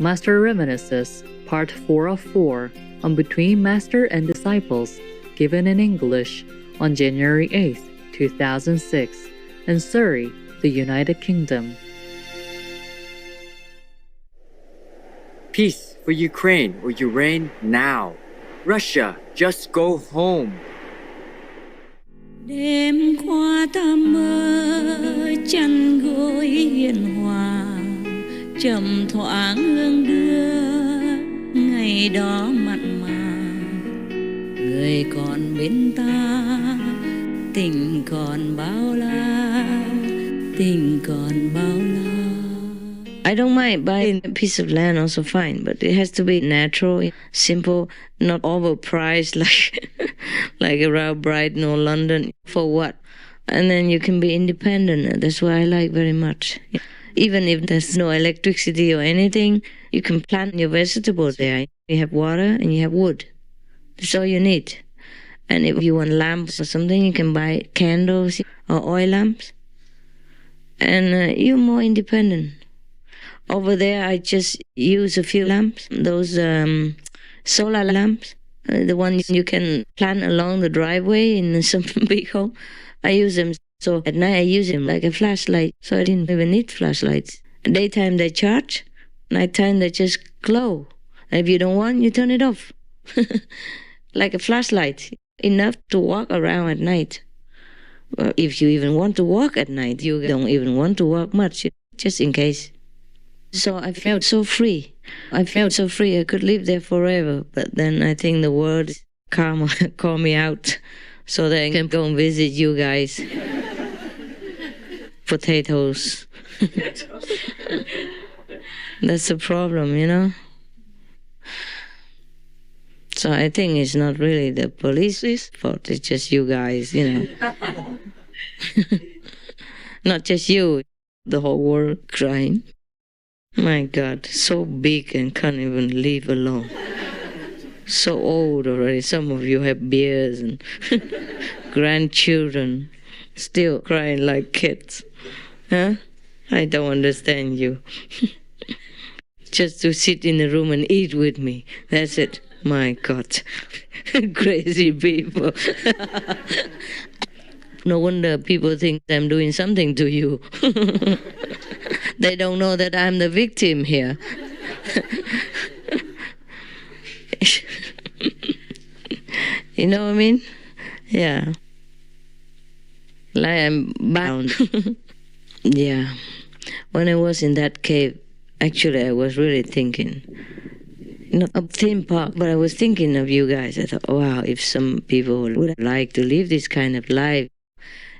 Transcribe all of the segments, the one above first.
Master Reminisces, Part 4 of 4, on Between Master and Disciples, given in English on January 8th, 2006, in Surrey, the United Kingdom. Peace for Ukraine or Ukraine now. Russia, just go home. Đêm qua ta mơ chăn gối hiền hòa, chậm thoáng hương đưa ngày đó mặn mà. Người còn bên ta, tình còn bao la, tình còn bao la. I don't mind buying a piece of land, also fine, but it has to be natural, simple, not overpriced like around Brighton or London. For what? And then you can be independent. That's what I like very much. Even if there's no electricity or anything, you can plant your vegetables there. You have water and you have wood. That's all you need. And if you want lamps or something, you can buy candles or oil lamps. And you're more independent. Over there, I just use a few lamps, those solar lamps, the ones you can plant along the driveway in some big home. I use them. So at night, I use them like a flashlight. So I didn't even need flashlights. Daytime, they charge. Nighttime, they just glow. If you don't want, you turn it off. Like a flashlight. Enough to walk around at night. Well, if you even want to walk at night, you don't even want to walk much, just in case. So I felt so free. I felt so free I could live there forever. But then I think the world karma called me out so that I can go and visit you guys. Potatoes. That's the problem, you know? So I think it's not really the police's fault. It's just you guys, you know. Not just you. The whole world crying. My God, so big and can't even leave alone. So old already. Some of you have beards and grandchildren, still crying like kids. Huh? I don't understand you. Just to sit in a room and eat with me. That's it. My God. Crazy people. No wonder people think I'm doing something to you. They don't know that I'm the victim here. You know what I mean? Yeah. Like I'm bound. Yeah. When I was in that cave, actually I was really thinking, not a theme park, but I was thinking of you guys. I thought, wow, if some people would like to live this kind of life,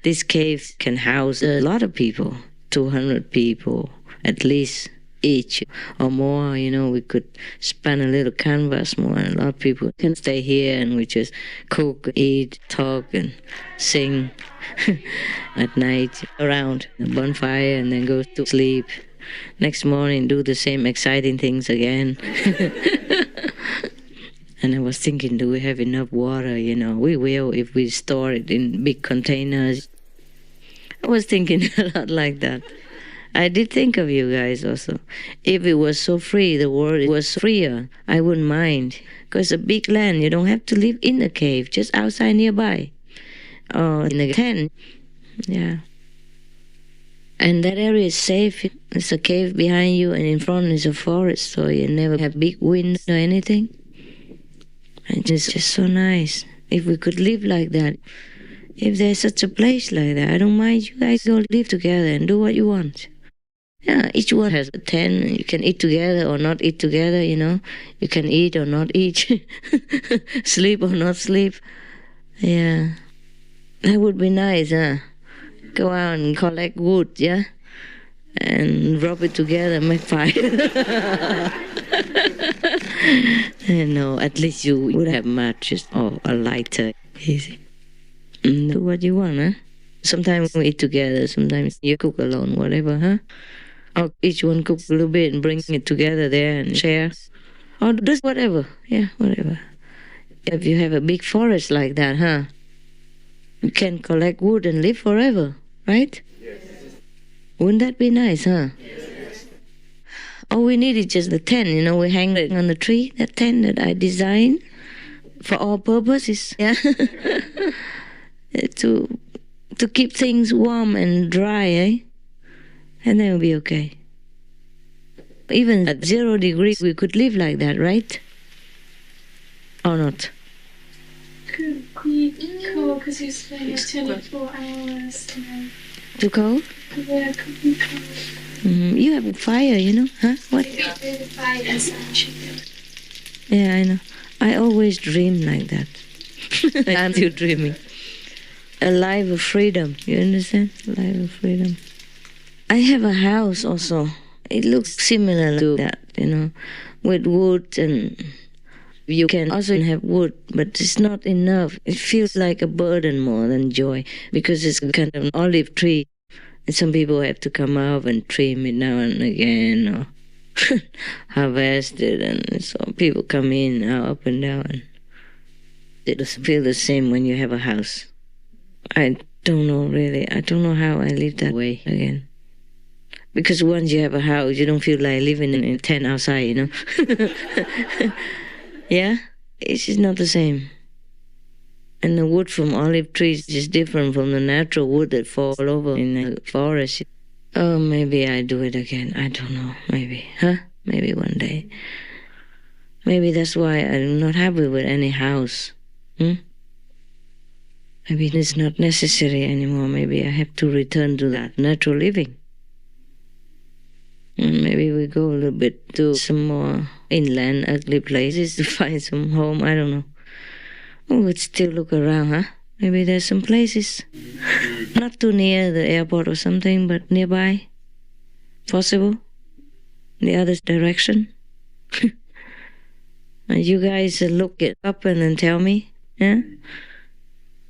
this cave can house a lot of people. 200 people, at least each or more, you know, we could span a little canvas more and a lot of people can stay here and we just cook, eat, talk and sing at night around the bonfire and then go to sleep. Next morning do the same exciting things again. And I was thinking, do we have enough water? You know, we will if we store it in big containers. I was thinking a lot like that. I did think of you guys also. If it was so free, the world was freer, I wouldn't mind. Because a big land, you don't have to live in a cave, just outside nearby. Or in a tent. Yeah. And that area is safe. There's a cave behind you and in front is a forest, so you never have big winds or anything. And it's just so nice. If we could live like that. If there's such a place like that, I don't mind. You guys go live together and do what you want. Yeah, each one has a tent. You can eat together or not eat together, you know. You can eat or not eat. Sleep or not sleep. Yeah. That would be nice, huh? Go out and collect wood, yeah? And rub it together, make fire. You know, at least you would have matches or a lighter. Easy. Do what you want, huh? Sometimes we eat together, sometimes you cook alone, whatever, huh? Or each one cook a little bit and bring it together there and share. Or just whatever, yeah, whatever. If you have a big forest like that, huh? You can collect wood and live forever, right? Yes. Wouldn't that be nice, huh? Yes. All we need is just the tent, we hang it on the tree, that tent that I designed for all purposes, yeah. to keep things warm and dry, eh? And then it'll be okay. Even at 0 degrees, we could live like that, right? Or not? Could be cold because you're staying 24 hours. Too cold? Yeah, could be cold. You have a fire, huh? What? Maybe the fire inside. Yeah, I know. I always dream like that. I'm still dreaming. A life of freedom, you understand? A life of freedom. I have a house also. It looks similar to that, with wood, and you can also have wood, but it's not enough. It feels like a burden more than joy because it's kind of an olive tree. And some people have to come up and trim it now and again or harvest it. And so people come in up and down. It doesn't feel the same when you have a house. I don't know really. I don't know how I live that way again. Because once you have a house, you don't feel like living in a tent outside, Yeah? It's just not the same. And the wood from olive trees is different from the natural wood that falls over in the forest. Oh, maybe I do it again. I don't know. Maybe. Huh? Maybe one day. Maybe that's why I'm not happy with any house. Maybe it's not necessary anymore. Maybe I have to return to that natural living. And maybe we go a little bit to some more inland, ugly places to find some home. I don't know. We would still look around, huh? Maybe there's some places. Not too near the airport or something, but nearby. Possible. The other direction. And you guys look it up and then tell me, yeah?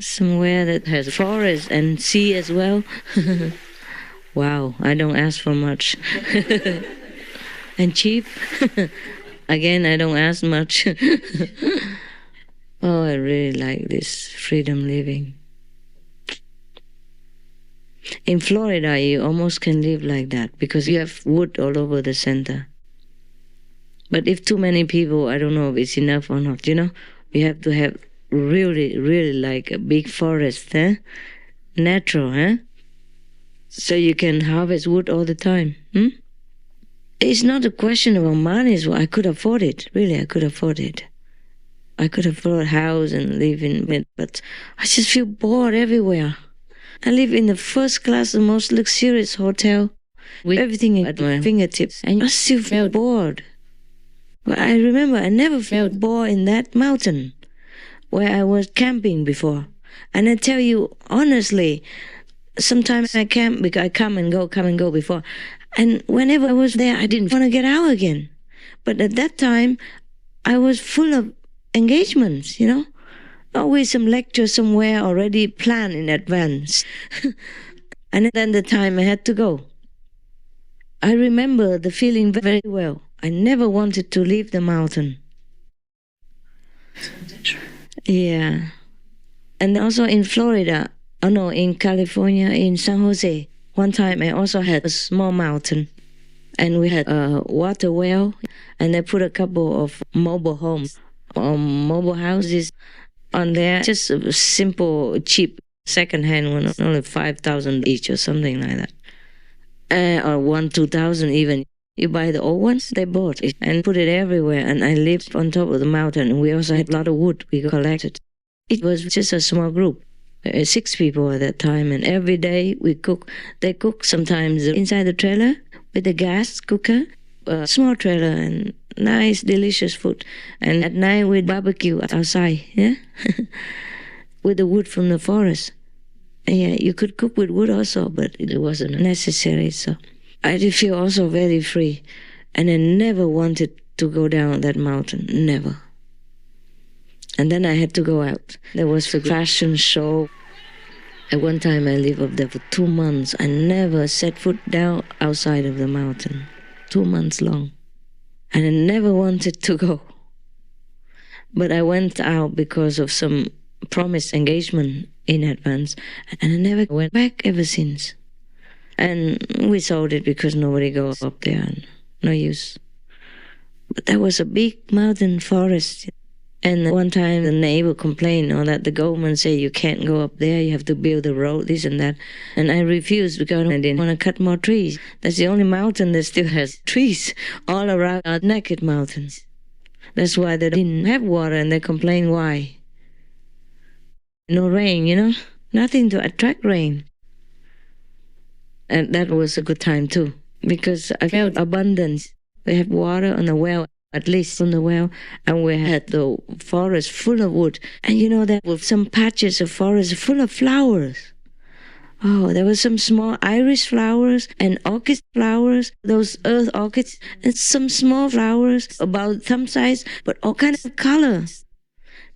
Somewhere that has forest and sea as well. Wow, I don't ask for much. And cheap. Again, I don't ask much. Oh, I really like this freedom living. In Florida, you almost can live like that because you have wood all over the center. But if too many people, I don't know if it's enough or not, you have to have really, really like a big forest, eh? Natural, eh? So you can harvest wood all the time. It's not a question about money, so I could afford it. Really, I could afford it. I could afford a house and live in it, but I just feel bored everywhere. I live in the first class, the most luxurious hotel, with everything at my fingertips, and I still felt bored. But I remember I never felt bored in that mountain where I was camping before. And I tell you honestly, sometimes I camp because I come and go before. And whenever I was there, I didn't want to get out again. But at that time, I was full of engagements, always some lecture somewhere already planned in advance. And then the time I had to go. I remember the feeling very well. I never wanted to leave the mountain. Yeah. And also in Florida, in California, in San Jose, one time I also had a small mountain. And we had a water well, and I put a couple of mobile homes. Mobile houses on there, just a simple, cheap, second-hand one, only 5,000 each or something like that. Or 2,000 even. You buy the old ones, they bought it and put it everywhere. And I lived on top of the mountain, and we also had a lot of wood we collected. It was just a small group, 6 people at that time, and every day we cook. They cook sometimes inside the trailer with a gas cooker, a small trailer, and nice, delicious food. And at night we'd barbecue outside, yeah? With the wood from the forest. Yeah, you could cook with wood also, but it wasn't necessary, so I did feel also very free. And I never wanted to go down that mountain, never. And then I had to go out. There was a fashion show. At one time I lived up there for 2 months. I never set foot down outside of the mountain. 2 months long. And I never wanted to go. But I went out because of some promised engagement in advance. And I never went back ever since. And we sold it because nobody goes up there. no use. But there was a big mountain forest. And one time the neighbor complained that the government said you can't go up there, you have to build a road, this and that. And I refused because I didn't want to cut more trees. That's the only mountain that still has trees. All around are naked mountains. That's why they didn't have water, and they complained why. No rain, nothing to attract rain. And that was a good time too, because I felt abundance. We have water on the well, at least on the well, and we had the forest full of wood. And there were some patches of forest full of flowers. Oh, there were some small iris flowers and orchid flowers, those earth orchids, and some small flowers about thumb size, but all kinds of colors.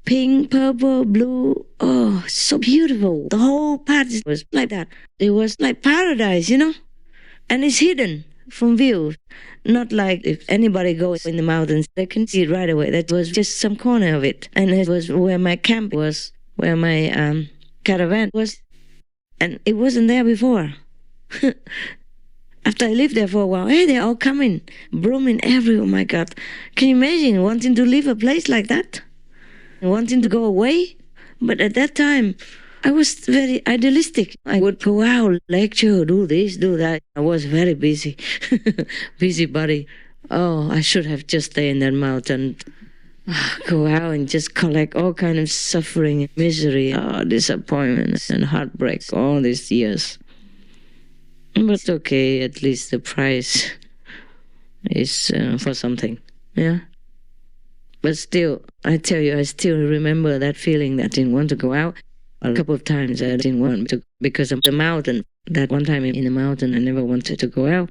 Pink, purple, blue. Oh, so beautiful. The whole patch was like that. It was like paradise, and it's hidden from view. Not like if anybody goes in the mountains, they can see it right away. That was just some corner of it. And it was where my camp was, where my caravan was. And it wasn't there before. After I lived there for a while, hey, they're all coming, blooming everywhere. Oh my God. Can you imagine wanting to leave a place like that? Wanting to go away? But at that time, I was very idealistic. I would go out, lecture, do this, do that. I was very busy. Busybody. Oh, I should have just stayed in that mountain. Go out and just collect all kind of suffering, misery, disappointment and heartbreak all these years. But okay, at least the price is for something. Yeah. But still, I tell you, I still remember that feeling that I didn't want to go out. A couple of times I didn't want to because of the mountain. That one time in the mountain, I never wanted to go out.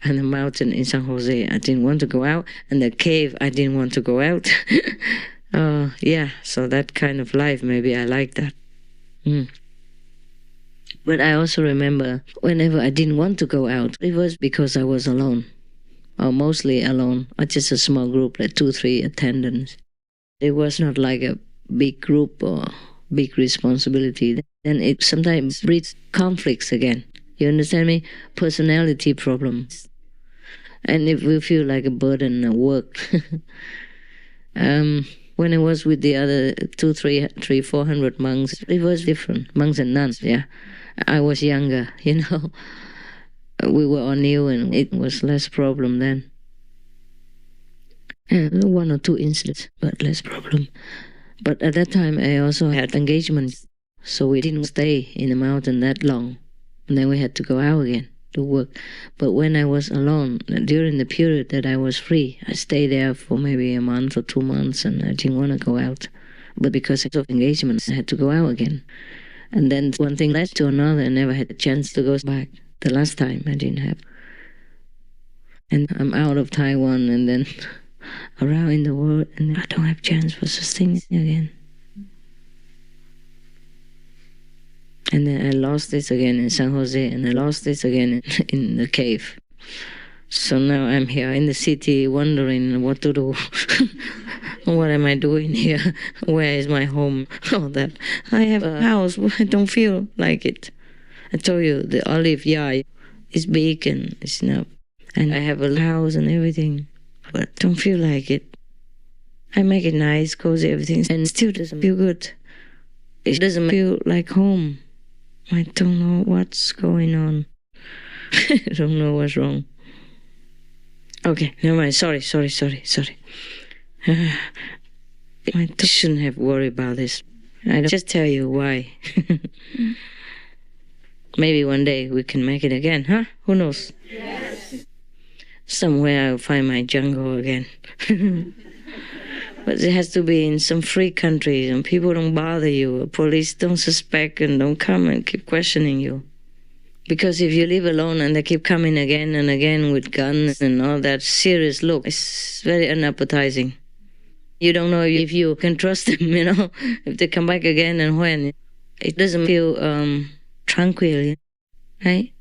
And the mountain in San Jose, I didn't want to go out. And the cave, I didn't want to go out. Yeah, so that kind of life, maybe I like that. But I also remember whenever I didn't want to go out, it was because I was alone. Or mostly alone, or just a small group, like 2-3 attendants. It was not like a big group or big responsibility. Then it sometimes breeds conflicts again. You understand me? Personality problems. And if we feel like a burden at work. When I was with the other 400 monks, it was different. Monks and nuns, yeah. I was younger, We were all new and it was less problem then. 1 or 2 incidents, but less problem. But at that time, I also had engagements, so we didn't stay in the mountain that long. And then we had to go out again to work. But when I was alone, during the period that I was free, I stayed there for maybe a month or 2 months, and I didn't want to go out. But because of engagements, I had to go out again. And then one thing led to another, and I never had a chance to go back. The last time I didn't have. And I'm out of Taiwan and then around in the world, and I don't have chance for such things again. And then I lost this again in San Jose, and I lost this again in the cave. So now I'm here in the city wondering what to do. What am I doing here? Where is my home? All that. I have a house, but I don't feel like it. I told you, the olive yard is big and it's enough. And I have a house and everything, but don't feel like it. I make it nice, cozy, everything, and it still doesn't feel good. It doesn't feel like home. I don't know what's going on. I don't know what's wrong. Okay, never mind. Sorry. I shouldn't have worried about this. I just tell you why. Maybe one day we can make it again, huh? Who knows? Yes. Somewhere I'll find my jungle again. But it has to be in some free country and people don't bother you. Police don't suspect and don't come and keep questioning you. Because if you live alone and they keep coming again and again with guns and all that serious look, it's very unappetizing. You don't know if you can trust them, if they come back again and when. It doesn't feel tranquil, right?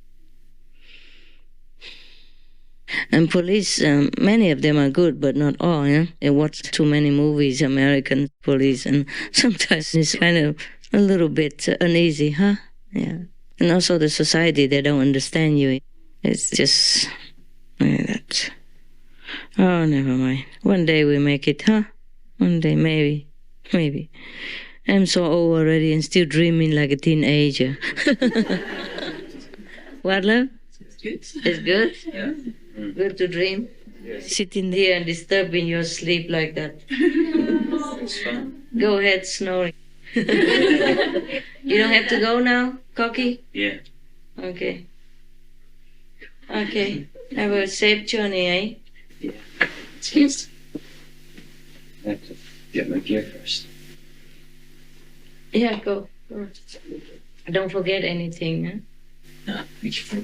And police, many of them are good, but not all, yeah? I watch too many movies, American police, and sometimes it's kind of a little bit uneasy, huh? Yeah. And also the society, they don't understand you. It's just that. Oh, never mind. One day we make it, huh? One day, maybe. Maybe. I'm so old already and still dreaming like a teenager. What, love? It's good. It's good? Yeah. Good to dream? Sitting here and disturbing your sleep like that. It's fun. Go ahead, snoring. You don't have to go now, Cocky? Yeah. Okay. Okay. Have a safe journey, eh? Yeah. Cheers. I have to get my gear first. Yeah, go. Don't forget anything, huh? No, thank you for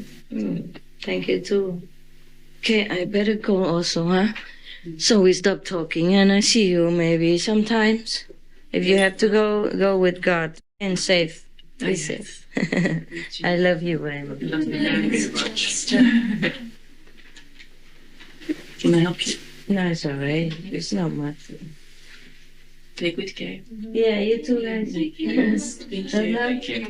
Thank you too. Okay, I better go also, huh? So we stop talking and I see you maybe sometimes. If you have to go, go with God and safe. Be safe. I love you very much. Love you very much. Can I help you? No, it's alright. It's not much. Take good care. Yeah, you too, guys. Thank you. Thank you.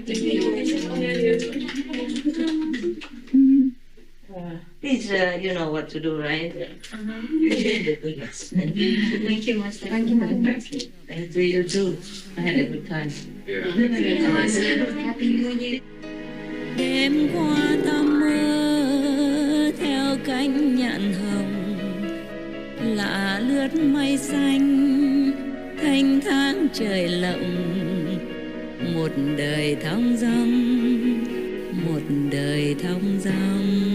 Please, you know what to do, right? Thank you, Master. Thank you, Master. Thank you too. I had a good time. Happy New Year. Đêm qua ta mơ theo cánh nhạn hồng, lạ lướt mây xanh thanh thang trời lộng, một đời thong dong, một đời thong dong.